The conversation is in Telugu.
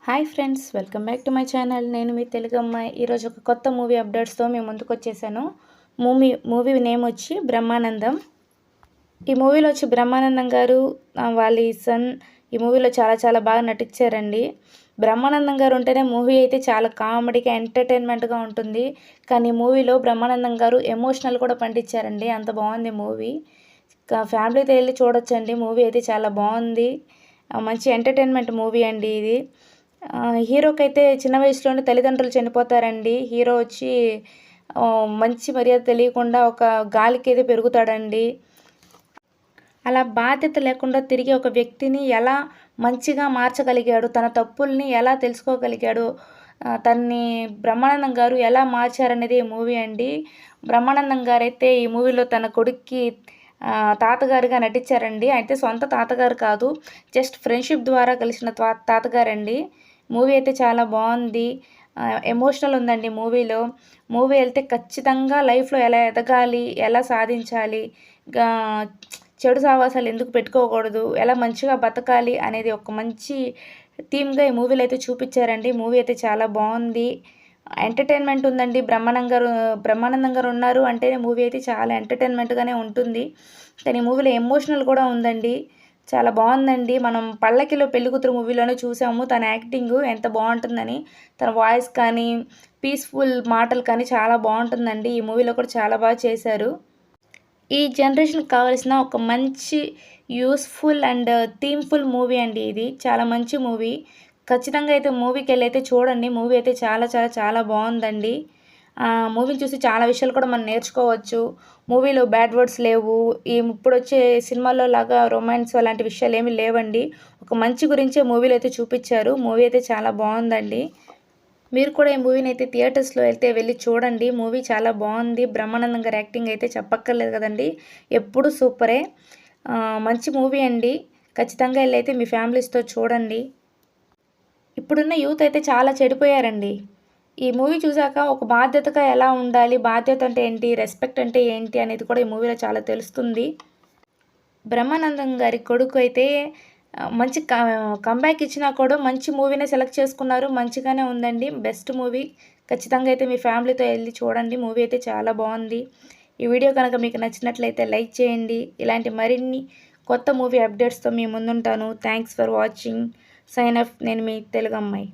Hi friends, welcome back to my channel. నేను మీ తెలుగు అమ్మాయి. ఈరోజు ఒక కొత్త మూవీ అప్డేట్స్తో మేము ముందుకు వచ్చేసాను. మూవీ నేమ్ వచ్చి బ్రహ్మానందం. ఈ మూవీలో వచ్చి బ్రహ్మానందం గారు వాళ్ళ సన్ ఈ మూవీలో చాలా చాలా బాగా నటించారండి. బ్రహ్మానందం గారు ఉంటేనే మూవీ అయితే చాలా కామెడీగా ఎంటర్టైన్మెంట్గా ఉంటుంది. కానీ మూవీలో బ్రహ్మానందం గారు ఎమోషనల్ కూడా పండించారండి. అంత బాగుంది మూవీ. ఫ్యామిలీతో వెళ్ళి చూడొచ్చండి. మూవీ అయితే చాలా బాగుంది. మంచి ఎంటర్టైన్మెంట్ మూవీ అండి ఇది. హీరోకైతే చిన్న వయసులోనే తల్లిదండ్రులు చనిపోతారండి. హీరో వచ్చి మంచి మర్యాద తెలియకుండా ఒక గాలికి అయితే పెరుగుతాడండి. అలా బాధ్యత లేకుండా తిరిగి ఒక వ్యక్తిని ఎలా మంచిగా మార్చగలిగాడు, తన తప్పుల్ని ఎలా తెలుసుకోగలిగాడు, తన్ని బ్రహ్మానందం గారు ఎలా మార్చారనేది ఈ మూవీ అండి. బ్రహ్మానందం గారైతే ఈ మూవీలో తన కొడుక్కి తాతగారుగా నటించారండి. అయితే సొంత తాతగారు కాదు, జస్ట్ ఫ్రెండ్షిప్ ద్వారా కలిసిన తాతగారండి. మూవీ అయితే చాలా బాగుంది. ఎమోషనల్ ఉందండి మూవీలో. మూవీ వెళ్తే ఖచ్చితంగా లైఫ్లో ఎలా ఎదగాలి, ఎలా సాధించాలి, చెడు సావాసాలు ఎందుకు పెట్టుకోకూడదు, ఎలా మంచిగా బతకాలి అనేది ఒక మంచి థీమ్గా ఈ మూవీలో అయితే చూపించారండి. మూవీ అయితే చాలా బాగుంది. ఎంటర్టైన్మెంట్ ఉందండి. బ్రహ్మానందం గారు ఉన్నారు అంటేనే మూవీ అయితే చాలా ఎంటర్టైన్మెంట్గానే ఉంటుంది. కానీ మూవీలో ఎమోషనల్ కూడా ఉందండి. చాలా బాగుందండి. మనం పల్లకిలో పెళ్ళికూతురు మూవీలోనే చూసాము తన యాక్టింగ్ ఎంత బాగుంటుందని. తన వాయిస్ కానీ, పీస్ఫుల్ మాటలు కానీ చాలా బాగుంటుందండి. ఈ మూవీలో కూడా చాలా బాగా చేశారు. ఈ జనరేషన్కి కావాల్సిన ఒక మంచి యూస్ఫుల్ అండ్ థీమ్ఫుల్ మూవీ అండి ఇది. చాలా మంచి మూవీ. ఖచ్చితంగా అయితే మూవీకి వెళ్ళి అయితే చూడండి. మూవీ అయితే చాలా చాలా చాలా బాగుందండి. మూవీని చూసి చాలా విషయాలు కూడా మనం నేర్చుకోవచ్చు. మూవీలో బ్యాడ్ వర్డ్స్ లేవు. ఇప్పుడు వచ్చే సినిమాల్లో లాగా రొమాన్స్ అలాంటి విషయాలు ఏమీ లేవండి. ఒక మంచి గురించే మూవీలో అయితే చూపించారు. మూవీ అయితే చాలా బాగుందండి. మీరు కూడా ఈ మూవీని అయితే థియేటర్స్లో అయితే వెళ్ళి చూడండి. మూవీ చాలా బాగుంది. బ్రహ్మానందం గారి యాక్టింగ్ అయితే చెప్పక్కర్లేదు కదండి, ఎప్పుడు సూపరే. మంచి మూవీ అండి. ఖచ్చితంగా వెళ్ళి అయితే మీ ఫ్యామిలీస్తో చూడండి. ఇప్పుడున్న యూత్ అయితే చాలా చెడిపోయారండి. ఈ మూవీ చూసాక ఒక బాధ్యతగా ఎలా ఉండాలి, బాధ్యత అంటే ఏంటి, రెస్పెక్ట్ అంటే ఏంటి అనేది కూడా ఈ మూవీలో చాలా తెలుస్తుంది. బ్రహ్మానందం గారి కొడుకు అయితే మంచి కంబ్యాక్ ఇచ్చినా కూడా మంచి మూవీనే సెలెక్ట్ చేసుకున్నారు. మంచిగానే ఉందండి. Best movie. ఖచ్చితంగా అయితే మీ ఫ్యామిలీతో వెళ్ళి చూడండి. మూవీ అయితే చాలా బాగుంది. ఈ వీడియో కనుక మీకు నచ్చినట్లయితే లైక్ చేయండి. ఇలాంటి మరిన్ని కొత్త మూవీ అప్డేట్స్తో మీ ముందుంటాను. Thanks for watching. Sign off. నేను మీ తెలుగు అమ్మాయి.